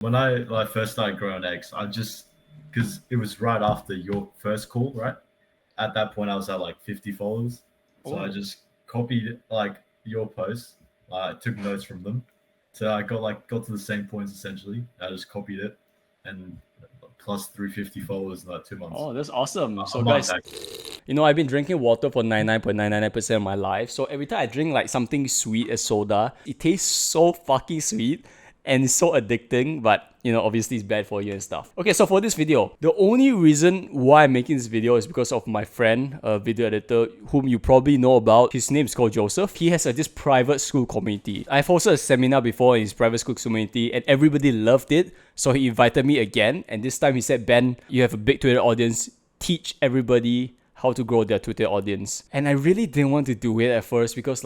When I first started growing eggs, I just because it was right after your first call, right? At that point, I was at like 50 followers, so I Oh, just copied like your posts. I took notes from them, so I got to the same points essentially. I just copied it, and plus 350 followers in like 2 months, oh, that's awesome. a So month guys, actually. I've been drinking water for 99.999% of my life. So every time I drink like something sweet as soda, it tastes so fucking sweet and it's so addicting, but obviously it's bad for you and stuff. Okay, so for this video, the only reason why I'm making this video is because of my friend, a video editor, whom you probably know about. His name is called Joseph. He has this private school community. I've hosted a seminar before in his private school community and everybody loved it. So he invited me again. And this time he said, Ben, you have a big Twitter audience. Teach everybody how to grow their Twitter audience. And I really didn't want to do it at first because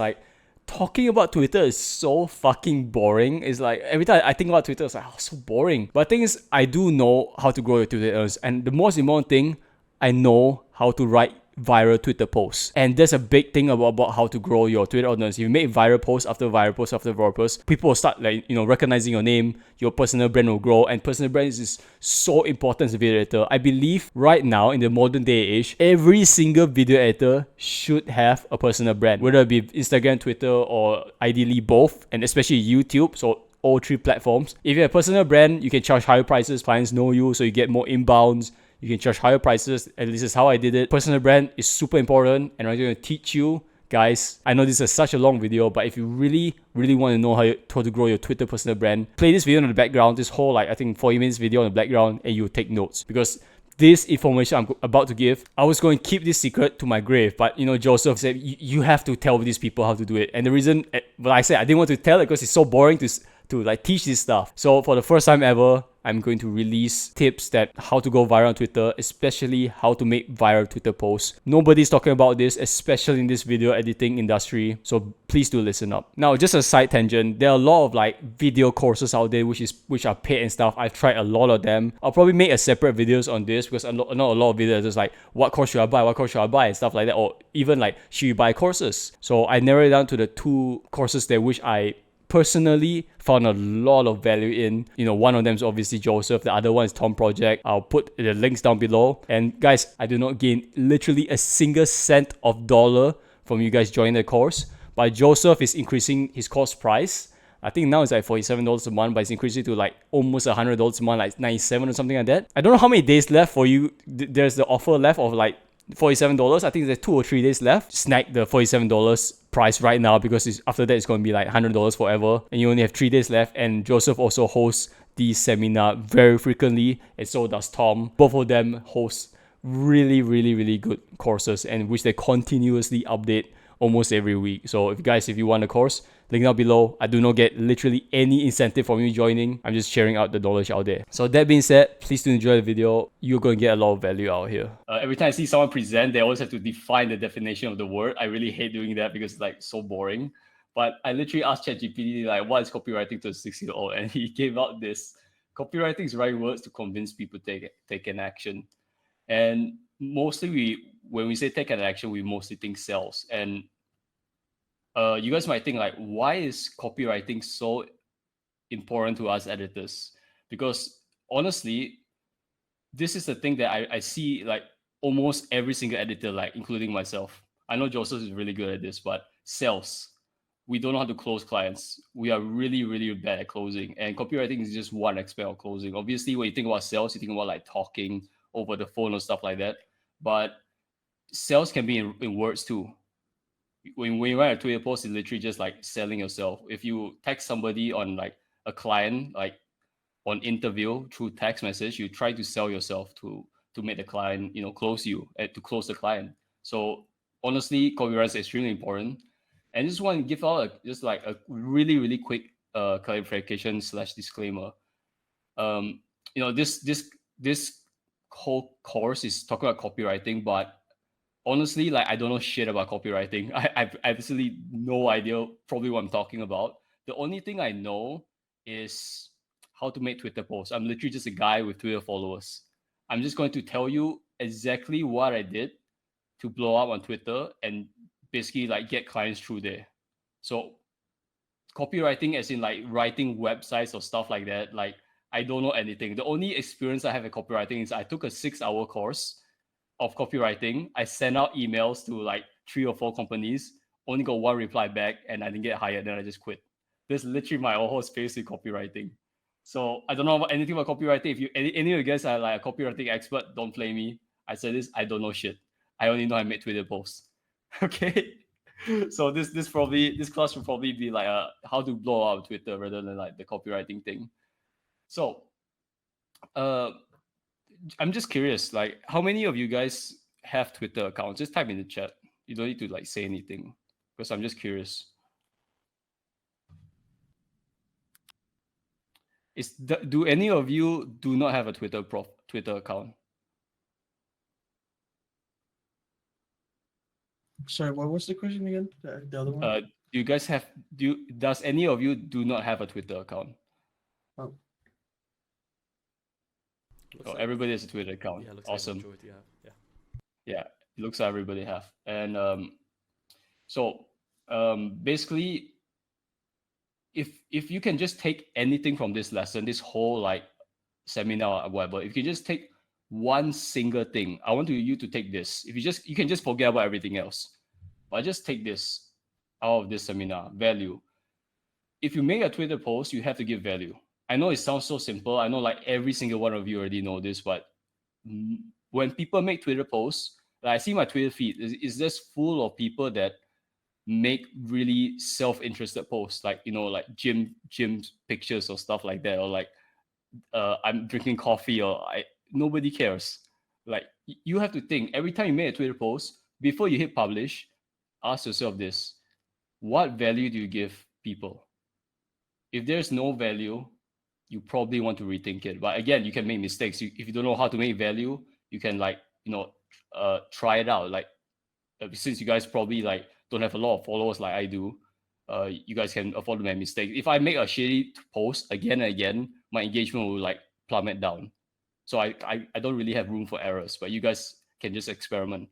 talking about Twitter is so fucking boring. It's like every time I think about Twitter, it's like, oh, so boring. But the thing is, I do know how to grow your Twitter audience. And the most important thing, I know how to write viral Twitter posts. And there's a big thing about how to grow your Twitter audience. If you make viral posts after viral posts after viral posts, people will start recognizing your name, your personal brand will grow, and personal brand is so important as a video editor. I believe right now in the modern day age, every single video editor should have a personal brand, whether it be Instagram, Twitter, or ideally both, and especially YouTube. So all three platforms. If you have a personal brand, you can charge higher prices, clients know you, so you get more inbounds. You can charge higher prices, and this is how I did it. Personal brand is super important, and I'm going to teach you guys. I know this is such a long video, but if you really want to know how to grow your Twitter personal brand, play this video in the background, this whole I think 40 minutes video in the background, and you take notes, because this information I'm about to give, I was going to keep this secret to my grave, but Joseph said you have to tell these people how to do it. And the reason, I said I didn't want to tell it because it's so boring to teach this stuff. So for the first time ever, I'm going to release tips that how to go viral on Twitter, especially how to make viral Twitter posts. Nobody's talking about this, especially in this video editing industry. So please do listen up. Now, just a side tangent, there are a lot of video courses out there which are paid and stuff. I've tried a lot of them. I'll probably make a separate videos on this because I know a lot of videos just what course should I buy, and stuff like that, or even should you buy courses. So I narrowed it down to the two courses there which I personally found a lot of value in. One of them is obviously Joseph, the other one is Tom Project. I'll put the links down below. And guys, I do not gain literally a single cent of dollar from you guys joining the course, but Joseph is increasing his course price. I think now it's $47 a month, but it's increasing to almost $100 a month, 97 or something like that. I don't know how many days left for you. There's the offer left of $47. I think there's 2 or 3 days left. Snag the $47 price right now, because after that it's going to be $100 forever, and you only have 3 days left. And Joseph also hosts the seminar very frequently, and so does Tom. Both of them host really good courses, and which they continuously update almost every week. So if you want a course, link down below. I do not get literally any incentive from you joining. I'm just sharing out the knowledge out there. So that being said, please do enjoy the video. You're going to get a lot of value out here. Every time I see someone present, they always have to define the definition of the word. I really hate doing that because it's so boring. But I literally asked ChatGPT what is copywriting to a 6-year-old, and he gave out this: copywriting is writing words to convince people to take an action. And mostly when we say take an action, we mostly think sales. And you guys might think why is copywriting so important to us editors? Because honestly, this is the thing that I see almost every single editor, including myself. I know Joseph is really good at this, but sales, we don't know how to close clients. We are really bad at closing, and copywriting is just one aspect of closing. Obviously, when you think about sales, you think about talking over the phone or stuff like that, but sales can be in words too. When you write a Twitter post, it's literally just selling yourself. If you text somebody on a client, on interview through text message, you try to sell yourself to make the client close you, to close the client. So honestly, copywriting is extremely important. And just want to give out a really quick clarification / disclaimer. This whole course is talking about copywriting, but honestly, I don't know shit about copywriting. I've absolutely no idea probably what I'm talking about. The only thing I know is how to make Twitter posts. I'm literally just a guy with Twitter followers. I'm just going to tell you exactly what I did to blow up on Twitter and basically get clients through there. So copywriting as in writing websites or stuff like that, I don't know anything. The only experience I have in copywriting is I took a 6-hour course of copywriting. I sent out emails to like 3 or 4 companies, only got 1 reply back, and I didn't get hired. Then I just quit. This is literally my whole space in copywriting. So I don't know about anything about copywriting. If you any of you guys are like a copywriting expert, don't play me. I said this, I don't know shit. I only know I make Twitter posts. Okay. So this class will probably be like how to blow out Twitter rather than like the copywriting thing. So I'm just curious, like how many of you guys have Twitter accounts? Just type in the chat. You don't need to like say anything because I'm just curious. Do any of you do not have a Twitter account? Sorry, what was the question again? The other one? Do you guys have does any of you do not have a Twitter account? Oh. Everybody has a Twitter account. Yeah, looks awesome. Like majority have. Yeah, it looks like everybody have. And basically, if you can just take anything from this lesson, this whole like seminar or whatever, if you can just take one single thing, I want you to take this. If you can just forget about everything else, but just take this out of this seminar, value. If you make a Twitter post, you have to give value. I know it sounds so simple. I know like every single one of you already know this, but when people make Twitter posts, like I see my Twitter feed is just full of people that make really self-interested posts, like like gym pictures or stuff like that, or like I'm drinking coffee, or nobody cares. Like you have to think every time you make a Twitter post, before you hit publish, ask yourself this: what value do you give people? If there's no value, you probably want to rethink it. But again, you can make mistakes. If you don't know how to make value, you can like try it out. Like since you guys probably like don't have a lot of followers like I do, you guys can afford to make mistakes. If I make a shitty post again and again, my engagement will like plummet down. So I don't really have room for errors, but you guys can just experiment.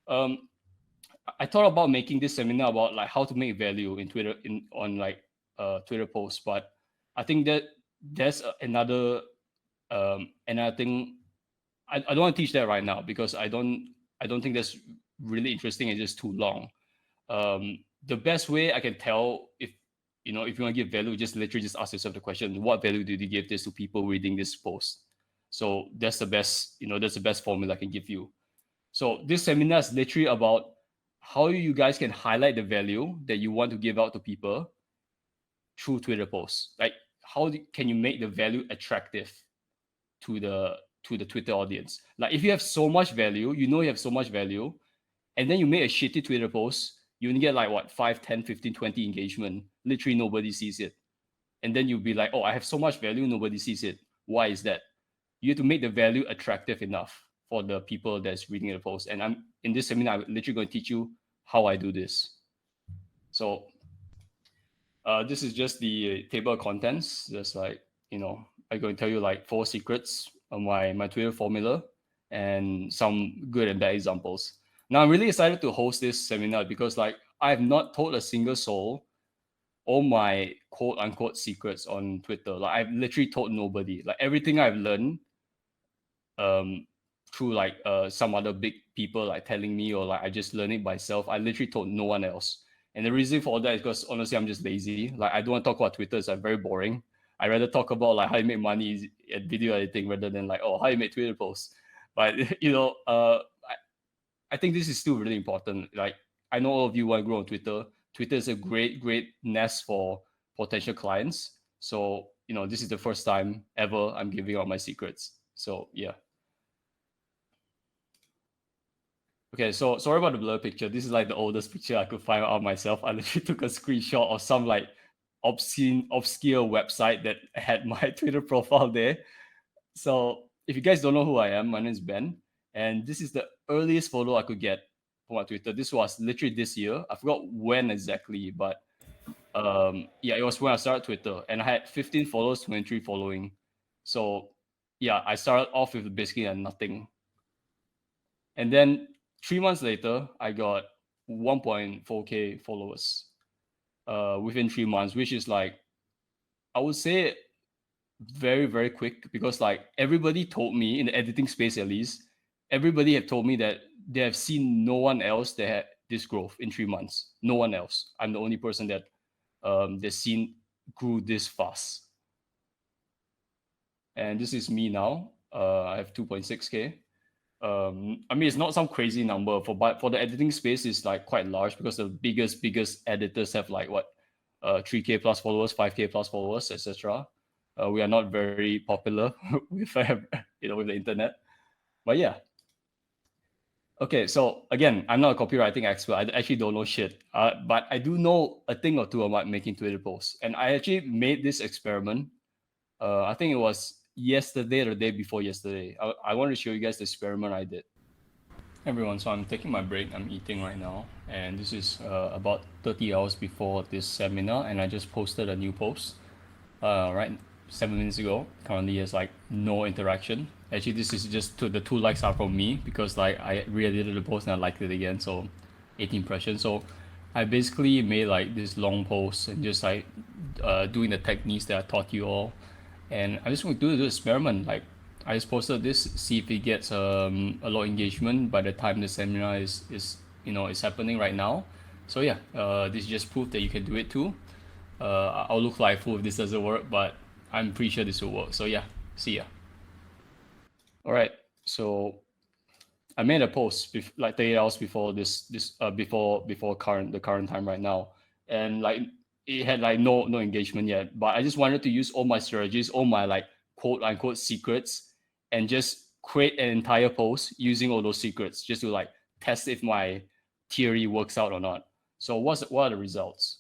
I thought about making this seminar about like how to make value in Twitter on like Twitter posts, but I think that there's another thing. I don't want to teach that right now because I don't think that's really interesting. It's just too long. The best way I can tell if you want to give value, just literally just ask yourself the question: what value did you give this to people reading this post? So that's the best, that's the best formula I can give you. So this seminar is literally about how you guys can highlight the value that you want to give out to people through Twitter posts. Like how can you make the value attractive to the Twitter audience? Like if you have so much value, you have so much value, and then you make a shitty Twitter post, you only get like what 5, 10, 15, 20 engagement. Literally nobody sees it. And then you'll be like, oh, I have so much value, nobody sees it. Why is that? You have to make the value attractive enough for the people that's reading the post. And I'm in this seminar, I'm literally going to teach you how I do this. So this is just the table of contents. Just like, I'm going to tell you like 4 secrets on my Twitter formula and some good and bad examples. Now I'm really excited to host this seminar because like I have not told a single soul all my quote unquote secrets on Twitter. Like I've literally told nobody. Like everything I've learned through like some other big people like telling me, or like I just learned it myself. I literally told no one else. And the reason for all that is because honestly I'm just lazy. Like I don't want to talk about Twitter. It's like very boring. I rather talk about like how you make money at video editing rather than like, oh, how you make Twitter posts. But I think this is still really important. Like I know all of you want to grow on Twitter. Twitter is a great nest for potential clients. So this is the first time ever I'm giving out my secrets. So yeah. Okay, so sorry about the blur picture. This is like the oldest picture I could find out myself. I literally took a screenshot of some like obscure website that had my Twitter profile there. So if you guys don't know who I am, my name is Ben, and this is the earliest photo I could get from my Twitter. This was literally this year. I forgot when exactly, but yeah, it was when I started Twitter, and I had 15 followers, 23 following. So yeah, I started off with basically nothing, and then 3 months later, I got 1.4k followers within 3 months, which is like, I would say very, very quick because like everybody told me in the editing space, at least, everybody have told me that they have seen no one else that had this growth in 3 months. No one else. I'm the only person that they've seen grew this fast. And this is me now. I have 2.6K. I mean, it's not some crazy number but for the editing space, it's like quite large because the biggest editors have like what 3K plus followers, 5K plus followers, etc. We are not very popular with with the internet, but yeah. Okay, so again, I'm not a copywriting expert. I actually don't know shit, but I do know a thing or two about making Twitter posts, and I actually made this experiment. I think it was yesterday or the day before yesterday. I want to show you guys the experiment I did. Everyone, so I'm taking my break. I'm eating right now, and this is about 30 hours before this seminar, and I just posted a new post right 7 minutes ago. Currently has like no interaction. Actually, this is just the 2 likes are from me because like I re-edited the post and I liked it again, so 18 impressions. So I basically made like this long post and just like doing the techniques that I taught you all, and I just want to do the experiment. Like I just posted this, see if it gets a lot of engagement by the time the seminar is happening right now. So yeah, this is just proof that you can do it too. I'll look like a fool if this doesn't work, but I'm pretty sure this will work. So yeah, see ya. All right, so I made a post like 30 hours before before the current time right now, and like it had like no engagement yet. But I just wanted to use all my strategies, all my like quote unquote secrets, and just create an entire post using all those secrets just to like test if my theory works out or not. So what are the results?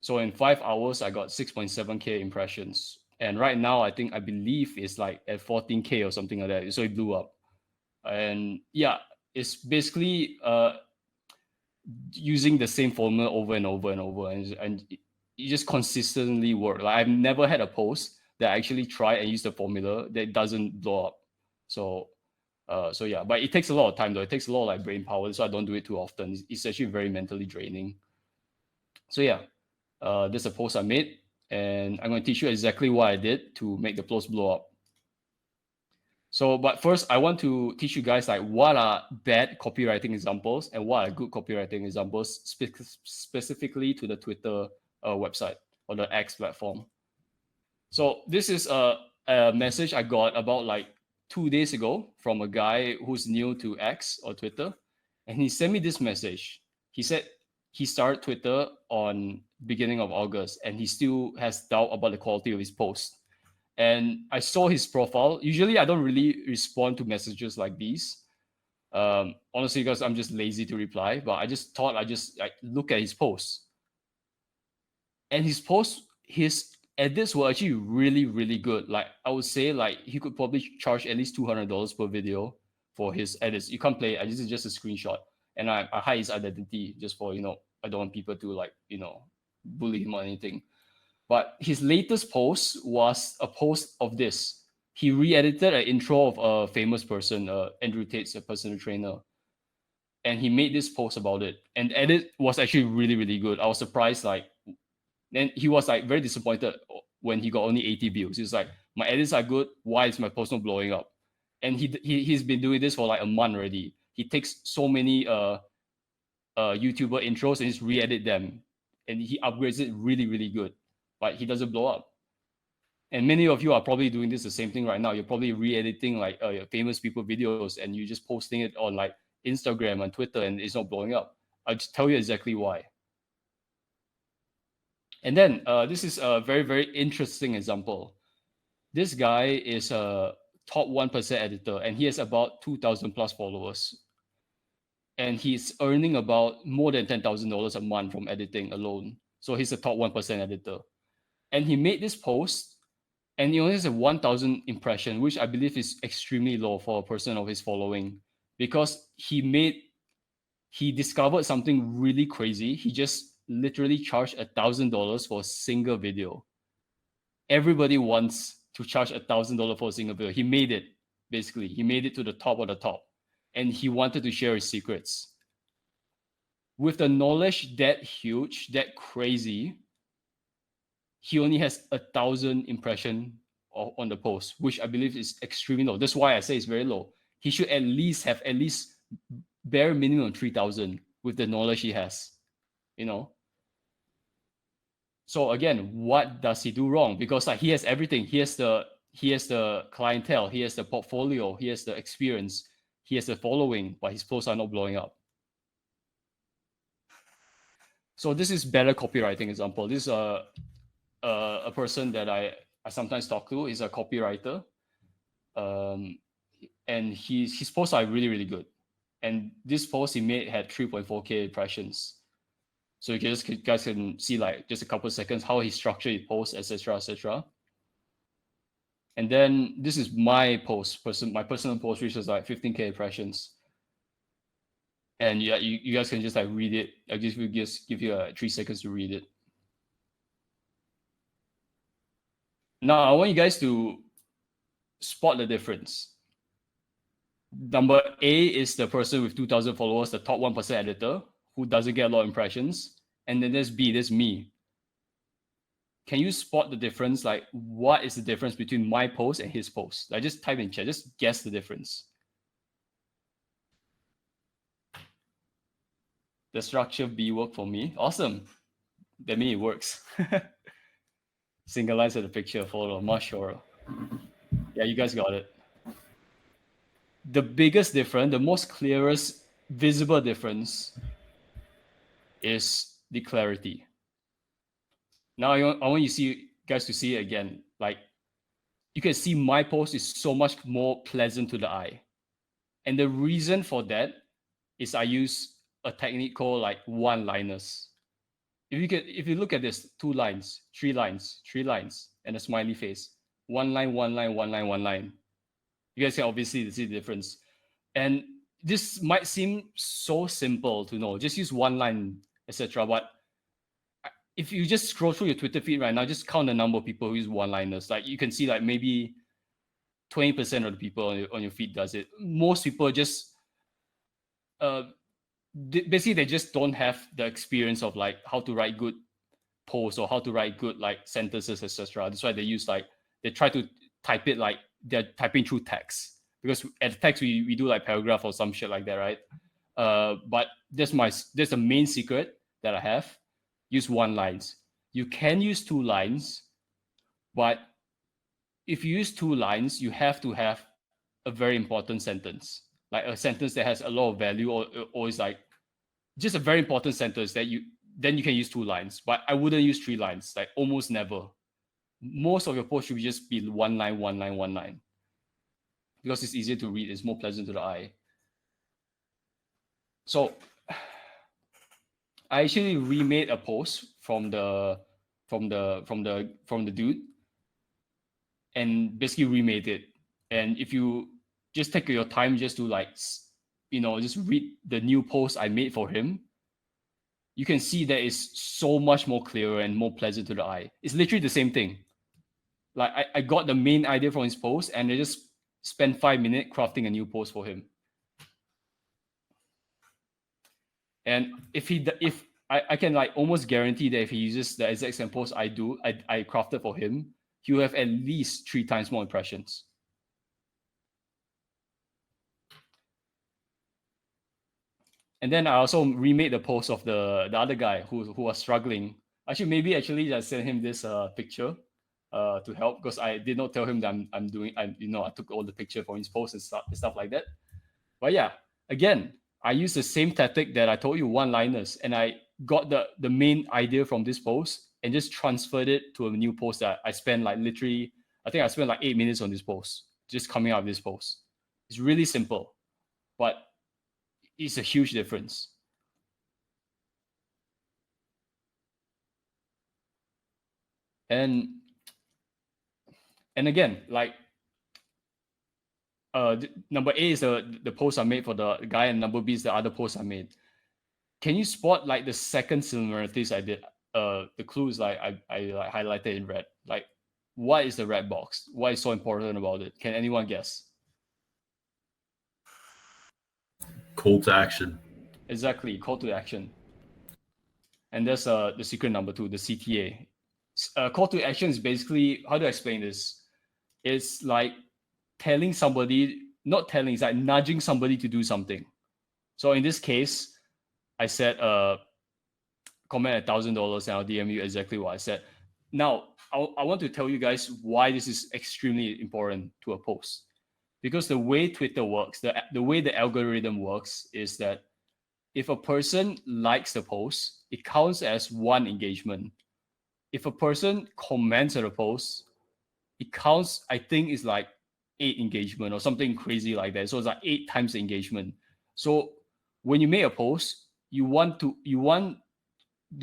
So in 5 hours, I got 6.7K impressions. And right now, I believe it's like at 14K or something like that. So it blew up. And yeah, it's basically using the same formula over and over and over. And it just consistently works. Like I've never had a post that I actually try and use the formula that doesn't blow up. So yeah, but it takes a lot of time though. It takes a lot of like brain power. So I don't do it too often. It's actually very mentally draining. So yeah. This is a post I made, and I'm going to teach you exactly what I did to make the post blow up. So, but first, I want to teach you guys like what are bad copywriting examples and what are good copywriting examples specifically to the Twitter website or the X platform. So this is a message I got about like 2 days ago from a guy who's new to X or Twitter, and he sent me this message. He said he started Twitter on beginning of August, and he still has doubt about the quality of his post. And I saw his profile. Usually, I don't really respond to messages like these, honestly, because I'm just lazy to reply. But I just thought I look at his posts, and his edits were actually really, really good. Like I would say, like he could probably charge at least $200 per video for his edits. You can't play it. This is just a screenshot, and I hide his identity just for I don't want people to like bully him or anything. But his latest post was a post of this. He re-edited an intro of a famous person, Andrew Tate's a personal trainer, and he made this post about it. And the edit was actually really, really good. I was surprised. Like, then he was like very disappointed when he got only 80 views. He's like, my edits are good. Why is my post not blowing up? And he's been doing this for like a month already. He takes so many YouTuber intros and just re-edit them, and he upgrades it really, really good. But he doesn't blow up. And many of you are probably doing this the same thing right now. You're probably re-editing like famous people videos, and you're just posting it on like Instagram and Twitter, and it's not blowing up. I'll just tell you exactly why. And then this is a very, very interesting example. This guy is a top 1% editor, and he has about 2,000 plus followers. And he's earning about more than $10,000 a month from editing alone. So he's a top 1% editor. And he made this post, and he only has a 1,000 impression, which I believe is extremely low for a person of his following, because he discovered something really crazy. He just literally charged $1,000 for a single video. Everybody wants to charge $1,000 for a single video. He made it, basically. He made it to the top of the top, and he wanted to share his secrets. With the knowledge that huge, that crazy, he only has 1,000 impression on the post, which I believe is extremely low. That's why I say it's very low. He should at least have bare minimum 3,000 with the knowledge he has, you know. So again, what does he do wrong? Because like he has everything. He has the clientele, he has the portfolio, he has the experience, he has the following, but his posts are not blowing up. So this is better copywriting example. This is a person that I sometimes talk to. He's a copywriter, and his posts are really, really good. And this post he made had 3.4K impressions. So you guys can see like just a couple of seconds how he structured his posts, etc., etc. And then this is my post, my personal post, which is like 15K impressions. And yeah, you guys can just like read it. I just give you 3 seconds to read it. Now I want you guys to spot the difference. Number A is the person with 2,000 followers, the top 1% editor who doesn't get a lot of impressions. And then there's B, there's me. Can you spot the difference? Like, what is the difference between my post and his post? Like, just type in chat, just guess the difference. The structure B worked for me. Awesome. That means it works. Single lines of the picture, follow, much sure. Yeah, you guys got it. The biggest difference, the most clearest visible difference is the clarity. Now I want you guys to see it again. Like, you can see my post is so much more pleasant to the eye. And the reason for that is I use a technique called like one-liners. If you look at this, 2 lines, 3 lines, 3 lines, and a smiley face. 1 line, 1 line, 1 line, 1 line. You guys can obviously see the difference. And this might seem so simple to know. Just use 1 line, etc. But if you just scroll through your Twitter feed right now, just count the number of people who use one-liners. Like you can see like maybe 20% of the people on your feed does it. Most people just basically they just don't have the experience of like how to write good posts or how to write good like sentences, etc. That's why they use like they try to type it like they're typing through text, because at the text we do like paragraph or some shit like that, right? But there's the main secret that I have. Use 1 lines. You can use 2 lines, but if you use 2 lines, you have to have a very important sentence, like a sentence that has a lot of value, or is like just a very important sentence that you can use 2 lines. But I wouldn't use 3 lines, like almost never. Most of your post should just be 1 line, 1 line, 1 line, because it's easier to read. It's more pleasant to the eye. So I actually remade a post from the dude, and basically remade it. And if you just take your time just to like, just read the new post I made for him, you can see that it's so much more clearer and more pleasant to the eye. It's literally the same thing. Like I got the main idea from his post, and I just spent 5 minutes crafting a new post for him. And if I can like almost guarantee that if he uses the exact same post I crafted for him, he will have at least 3 times more impressions. And then I also remade the post of the other guy who was struggling. Maybe I sent him this picture to help, because I did not tell him that I took all the picture for his post and stuff like that. But yeah, again, I used the same tactic that I told you, one-liners, and I got the main idea from this post and just transferred it to a new post that I spent like literally, I think I spent like 8 minutes on this post, just coming out of this post. It's really simple, but it's a huge difference. And again, like number A is the post I made for the guy, and number B is the other post I made. Can you spot like the second similarities I did? The clue is like I like highlighted in red. Like, what is the red box? What is so important about it? Can anyone guess? Call to action. Exactly, call to action. And there's the secret number 2, the CTA. Call to action is basically, how do I explain this? It's like telling somebody, not telling, it's like nudging somebody to do something. So in this case, I said, comment $1,000 and I'll DM you exactly what I said. Now, I want to tell you guys why this is extremely important to a post. Because the way Twitter works, the way the algorithm works is that if a person likes the post, it counts as 1 engagement. If a person comments on a post, it counts, I think it's like 8 engagement or something crazy like that. So it's like 8 times the engagement. So when you make a post, the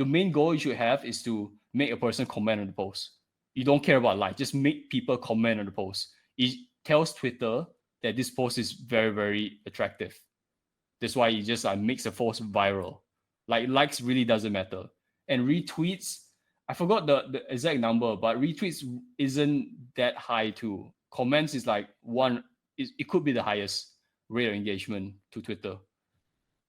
main goal you should have is to make a person comment on the post. You don't care about like, just make people comment on the post. It tells Twitter that this post is very, very attractive. That's why it just makes the post viral. Like likes really doesn't matter. And retweets, I forgot the exact number, but retweets isn't that high too. Comments is like it could be the highest rate of engagement to Twitter.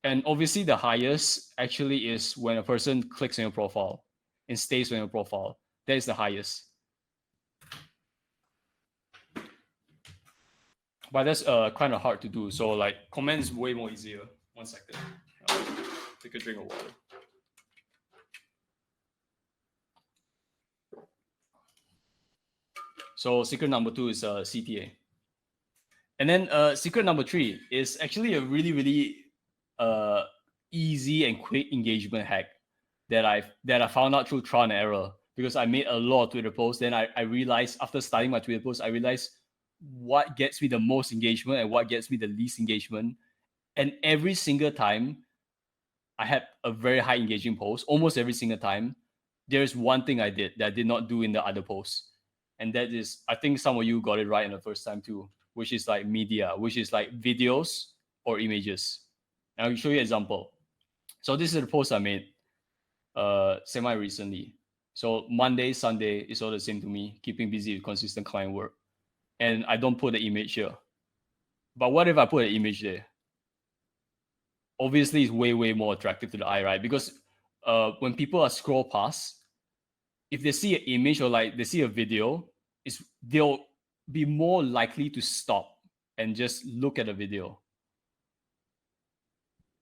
And obviously the highest actually is when a person clicks on your profile and stays on your profile. That is the highest. But that's kind of hard to do. So like comment is way more easier. 1 second. Take a drink of water. So secret number 2 is CTA. And then secret number 3 is actually a really, really easy and quick engagement hack that I found out through trial and error, because I made a lot of Twitter posts. Then I realized after starting my Twitter posts, I realized what gets me the most engagement and what gets me the least engagement. And every single time I had a very high engaging post, almost every single time, there's one thing I did that I did not do in the other posts. And that is, I think some of you got it right in the first time too, which is like media, which is like videos or images. And I'll show you an example. So this is the post I made semi-recently. So Monday, Sunday is all the same to me, keeping busy with consistent client work. And I don't put the image here. But what if I put an image there? Obviously, it's way, way more attractive to the eye, right? Because when people are scroll past, if they see an image or like they see a video, they'll be more likely to stop and just look at the video.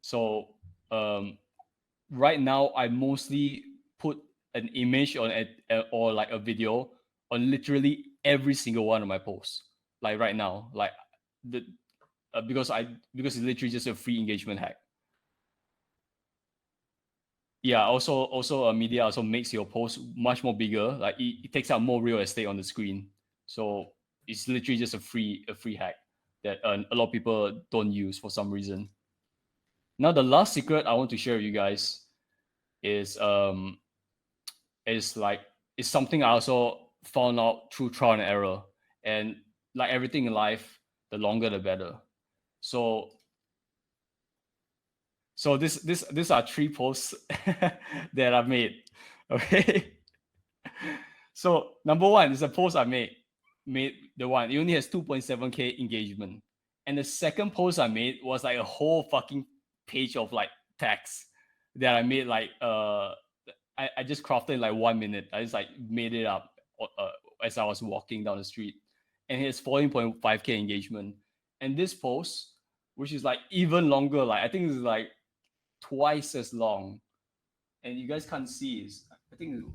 So right now, I mostly put an image or like a video on literally every single one of my posts. Like right now, like because it's literally just a free engagement hack. Yeah, also media also makes your post much more bigger. Like it takes up more real estate on the screen. So it's literally just a free hack that a lot of people don't use for some reason. Now the last secret I want to share with you guys is something I also found out through trial and error. And like everything in life, the longer the better. So these are 3 posts that I made. Okay. So number 1 is a post I made the one. It only has 2.7K engagement. And the second post I made was like a whole fucking page of like text that I made like I just crafted in like 1 minute. I just like made it up as I was walking down the street. And it has 14.5K engagement. And this post, which is like even longer, like I think it's like twice as long, and you guys can't see it. I think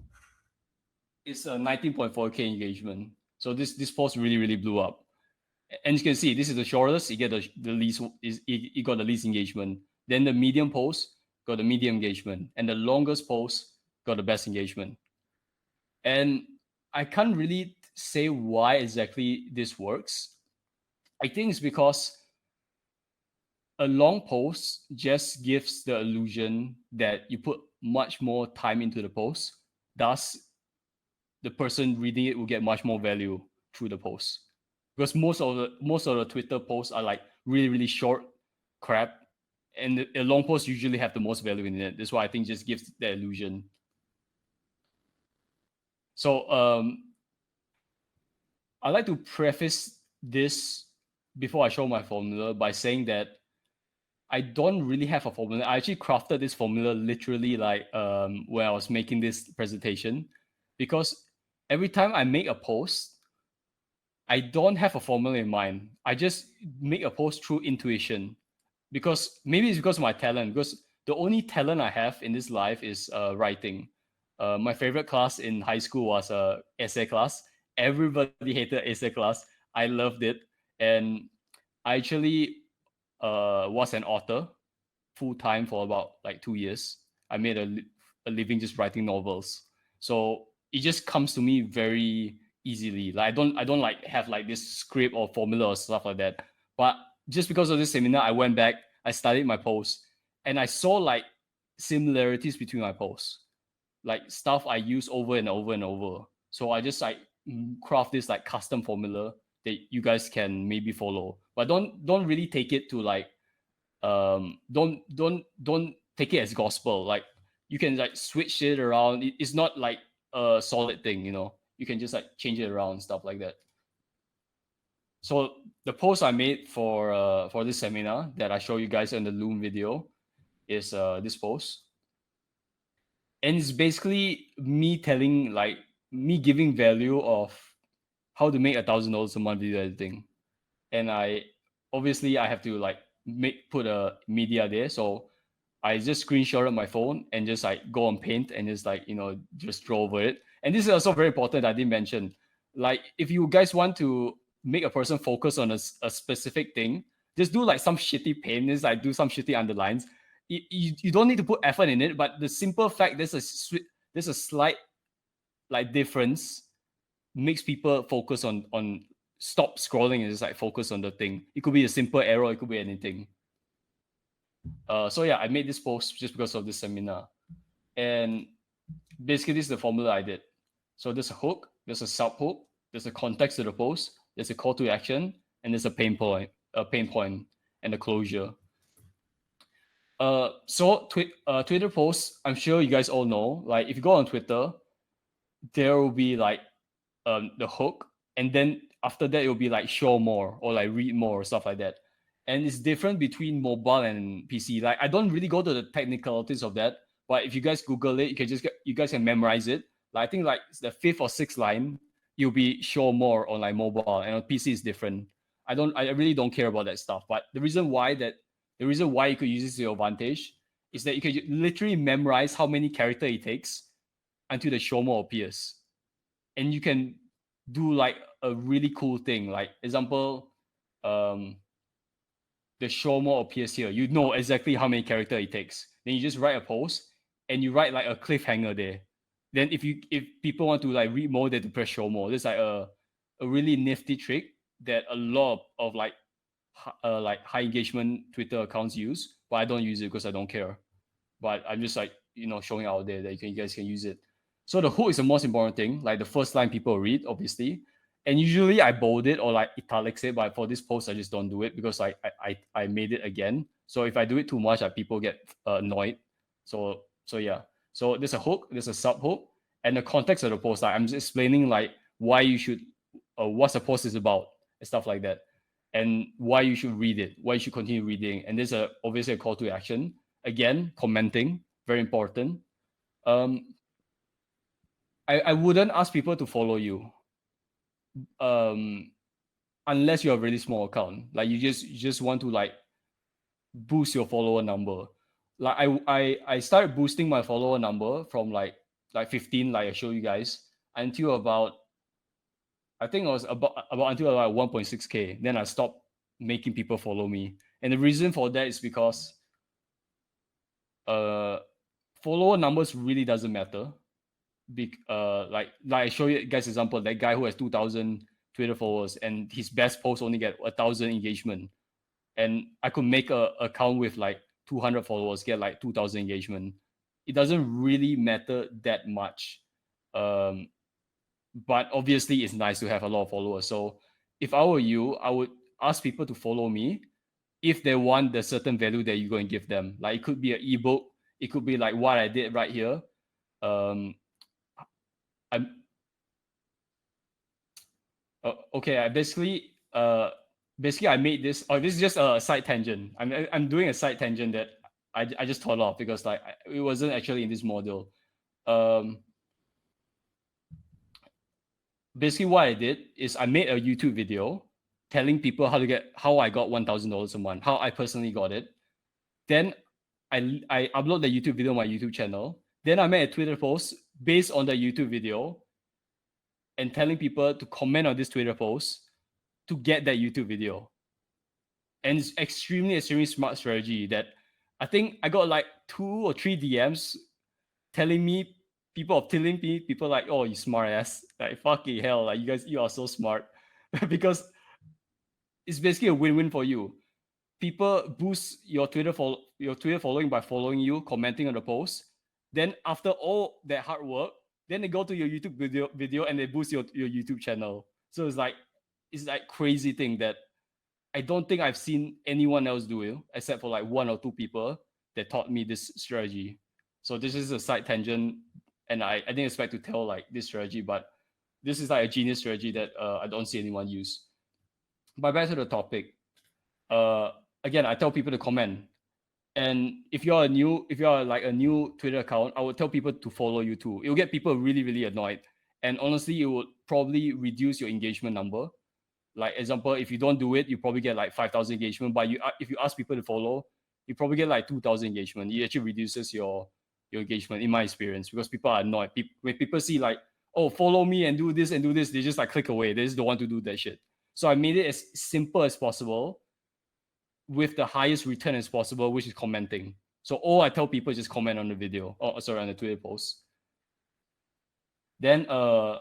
it's a 19.4K engagement. So this post really, really blew up. And you can see this is the shortest. You get the least. It got the least engagement. Then the medium post got the medium engagement, and the longest post got the best engagement. And I can't really say why exactly this works. I think it's because a long post just gives the illusion that you put much more time into the post. Thus, the person reading it will get much more value through the post. Because most of the Twitter posts are like really, really short crap, and the long posts usually have the most value in it. That's why I think it just gives the illusion. So I like to preface this before I show my formula by saying that I don't really have a formula. I actually crafted this formula literally like when I was making this presentation. because every time I make a post, I don't have a formula in mind. I just make a post through intuition, because maybe it's because of my talent. Because the only talent I have in this life is writing. My favorite class in high school was essay class. Everybody hated essay class. I loved it, and I actually was an author full time for about like 2 years. I made a living just writing novels. So it just comes to me very easily. Like I don't like have like this script or formula or stuff like that. But just because of this seminar, I went back, I studied my posts, and I saw like similarities between my posts, like stuff I use over and over and over. So I just like craft this like custom formula that you guys can maybe follow, but don't really take it to like don't take it as gospel. Like you can like switch it around. It's not like a solid thing, you know. You can just like change it around, stuff like that. So the post I made for this seminar that I show you guys in the Loom video is this post, and it's basically me telling like me giving value of how to make $1,000 a month video editing. And I obviously I have to like put a media there, so I just screenshotted my phone and just like go on Paint and just like, you know, just draw over it. And this is also very important, I didn't mention. Like if you guys want to make a person focus on a specific thing, just do like some shitty paint, just like do some shitty underlines. You don't need to put effort in it, but the simple fact there's a slight like difference makes people focus on stop scrolling and just like focus on the thing. It could be a simple error, it could be anything. So yeah, I made this post just because of this seminar. And basically this is the formula I did. So there's a hook, there's a sub hook, there's a context to the post, there's a call to action, and there's a pain point, and a closure. So Twitter posts, I'm sure you guys all know, like if you go on Twitter, there will be like the hook, and then after that it will be like show more or like read more or stuff like that. And it's different between mobile and PC. Like I don't really go to the technicalities of that, but if you guys Google it, you guys can memorize it. Like I think like the 5th or 6th line, you'll be show more on like mobile, and on PC is different. I really don't care about that stuff. But the reason why you could use this to your advantage is that you can literally memorize how many characters it takes until the show more appears. And you can do like a really cool thing. Like example, the show more appears here. You know exactly how many characters it takes. Then you just write a post and you write like a cliffhanger there. Then if people want to like read more, they have to press show more. There's like a really nifty trick that a lot of like high engagement Twitter accounts use, but I don't use it because I don't care. But I'm just like, you know, showing out there that you guys can use it. So the hook is the most important thing, like the first line people read, obviously. And usually I bold it or like italics it, but for this post I just don't do it because I made it again. So if I do it too much, people get annoyed. So yeah. So there's a hook, there's a sub hook, and the context of the post. Like, I'm just explaining like why you should, what the post is about, and stuff like that, and why you should read it, why you should continue reading. And there's obviously a call to action. Again, commenting, very important. I wouldn't ask people to follow you, unless you have a really small account. Like you just want to like boost your follower number. Like I started boosting my follower number from like 15, like I show you guys, until about, I think it was about until about 1.6k. Then I stopped making people follow me, and the reason for that is because follower numbers really doesn't matter. Like I show you guys example, that guy who has 2,000 Twitter followers and his best post only get 1,000 engagement, and I could make a account with like 200 followers get like 2,000 engagement. It doesn't really matter that much, but obviously it's nice to have a lot of followers. So if I were you, I would ask people to follow me if they want the certain value that you're going to give them. Like it could be an ebook, it could be like what I did right here. Okay. I basically I made this. Oh, this is just a side tangent. I'm doing a side tangent that I just thought of because like it wasn't actually in this module. basically what I did is I made a YouTube video telling people how I got $1,000 a month, how I personally got it. Then I upload the YouTube video on my YouTube channel. Then I made a Twitter post based on the YouTube video and telling people to comment on this Twitter post to get that YouTube video. And it's extremely smart strategy that I think I got like 2 or 3 DMs telling me, people like, oh, you smart ass. Like, fucking hell, like you are so smart. Because it's basically a win-win for you. People boost your Twitter following by following you, commenting on the post. Then after all that hard work, then they go to your YouTube video and they boost your YouTube channel. So it's like crazy thing that I don't think I've seen anyone else do it except for like 1 or 2 people that taught me this strategy. So this is a side tangent, and I didn't expect to tell like this strategy, but this is like a genius strategy that I don't see anyone use. But back to the topic. Again, I tell people to comment, and if you're like a new Twitter account, I would tell people to follow you too. It will get people really, really annoyed, and honestly, it would probably reduce your engagement number. Like, example, if you don't do it, you probably get like 5,000 engagement. But if you ask people to follow, you probably get like 2,000 engagement. It actually reduces your engagement, in my experience, because people are annoyed. When people see like, oh, follow me and do this, they just like click away. They just don't want to do that shit. So I made it as simple as possible with the highest return as possible, which is commenting. So all I tell people is just comment on the video, on the Twitter post. Then I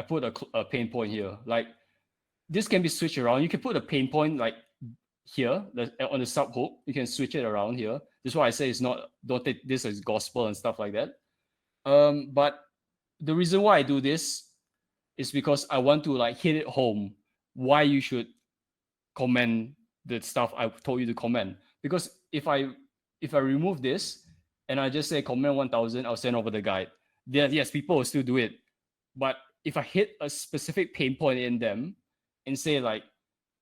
put a pain point here. Like, this can be switched around. You can put a pain point like here on the sub hook. You can switch it around here. This is why I say don't take this as gospel and stuff like that. But the reason why I do this is because I want to like hit it home why you should comment the stuff I told you to comment. Because if I remove this and I just say comment 1,000, I'll send over the guide. Then yes, people will still do it. But if I hit a specific pain point in them and say like,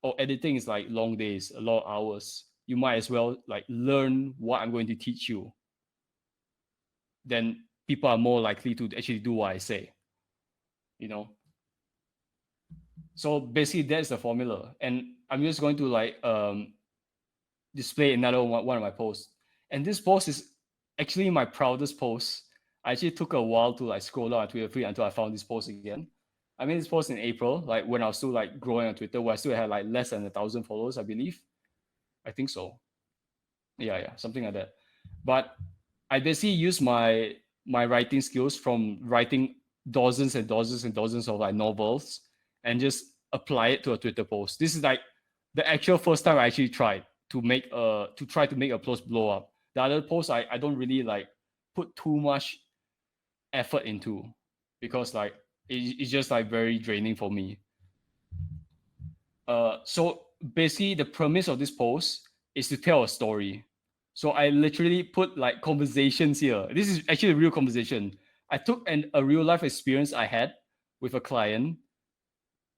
oh, editing is like long days, a lot of hours, you might as well like learn what I'm going to teach you. Then people are more likely to actually do what I say, you know? So basically that's the formula. And I'm just going to like display another one of my posts. And this post is actually my proudest post. I actually took a while to like scroll down on Twitter feed until I found this post again. I made this post in April, like when I was still like growing on Twitter, where I still had like less than 1,000 followers, I believe. I think so. Yeah, something like that. But I basically used my writing skills from writing dozens and dozens and dozens of like novels and just apply it to a Twitter post. This is like the actual first time I actually tried to try to make a post blow up. The other posts I don't really like put too much effort into, because like it's just like very draining for me. So basically the premise of this post is to tell a story. So I literally put like conversations here. This is actually a real conversation. I took a real life experience I had with a client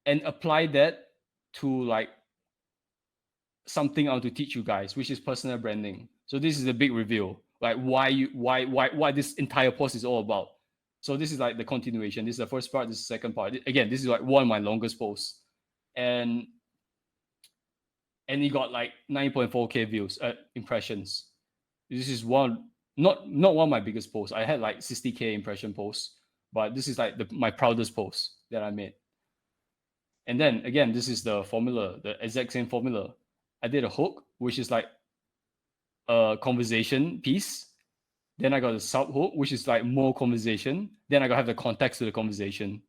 and applied that to like something I want to teach you guys, which is personal branding. So this is a big reveal, like why this entire post is all about. So this is like the continuation. This is the first part. This is the second part. Again, this is like one of my longest posts, and it got like 9.4K views, impressions. This is not one of my biggest posts. I had like 60K impression posts, but this is like my proudest post that I made. And then again, this is the formula, the exact same formula. I did a hook, which is like a conversation piece. Then I got a sub hook, which is like more conversation. Then I got to have the context to the conversation.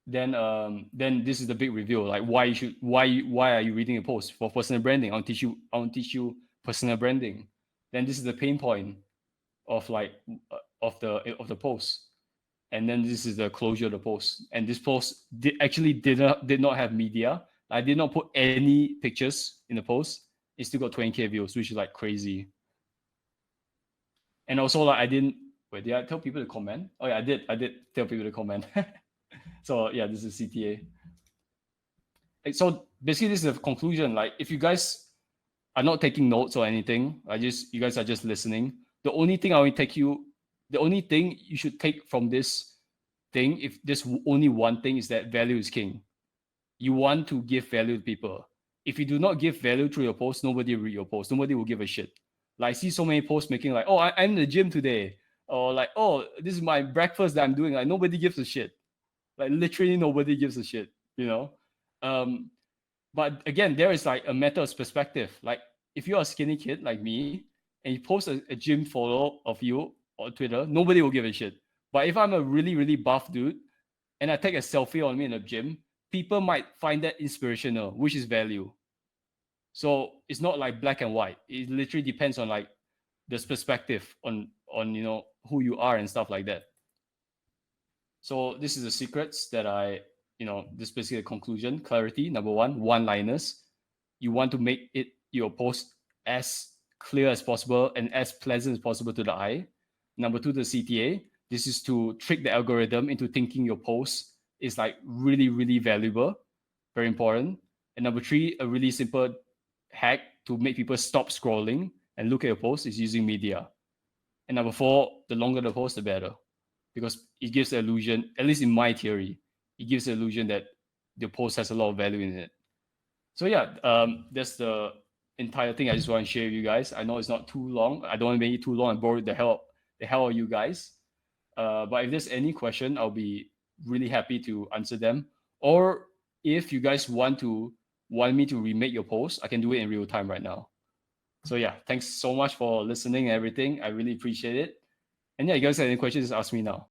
Then this is the big reveal. Like why are you reading a post for personal branding? I want to teach you personal branding. Then this is the pain point of like of the post. And then this is the closure of the post. And this post did not have media. I did not put any pictures in the post. It still got 20K views, which is like crazy. And also like did I tell people to comment? Oh yeah, I did tell people to comment. So yeah, this is CTA. So basically this is the conclusion. Like if you guys are not taking notes or anything, you guys are just listening. The only thing you should take from this thing, if there's only one thing, is that value is king. You want to give value to people. If you do not give value through your post, nobody will read your post. Nobody will give a shit. Like, I see so many posts making like, oh, I'm in the gym today. Or like, oh, this is my breakfast that I'm doing. Like, nobody gives a shit. Like, literally nobody gives a shit, you know? But again, there is like a matter of perspective. Like, if you're a skinny kid like me and you post a gym photo of you on Twitter, nobody will give a shit. But if I'm a really, really buff dude and I take a selfie on me in the gym, people might find that inspirational, which is value. So it's not like black and white. It literally depends on like this perspective on you know who you are and stuff like that. So this is the secrets that I, you know, this is basically a conclusion. Clarity, number one-liners. You want to make it your post as clear as possible and as pleasant as possible to the eye. Number two, the CTA. This is to trick the algorithm into thinking your post is like really, really valuable, very important. And number three, a really simple hack to make people stop scrolling and look at your post is using media. And number four, the longer the post, the better, because it gives the illusion, at least in my theory, it gives the illusion that the post has a lot of value in it. So yeah, that's the entire thing I just want to share with you guys. I know it's not too long. I don't want to make it too long and bore the hell are you guys. But if there's any question, I'll be really happy to answer them. Or if you guys want me to remake your post, I can do it in real time right now. So yeah, thanks so much for listening and everything. I really appreciate it. And yeah, you guys have any questions, just ask me now.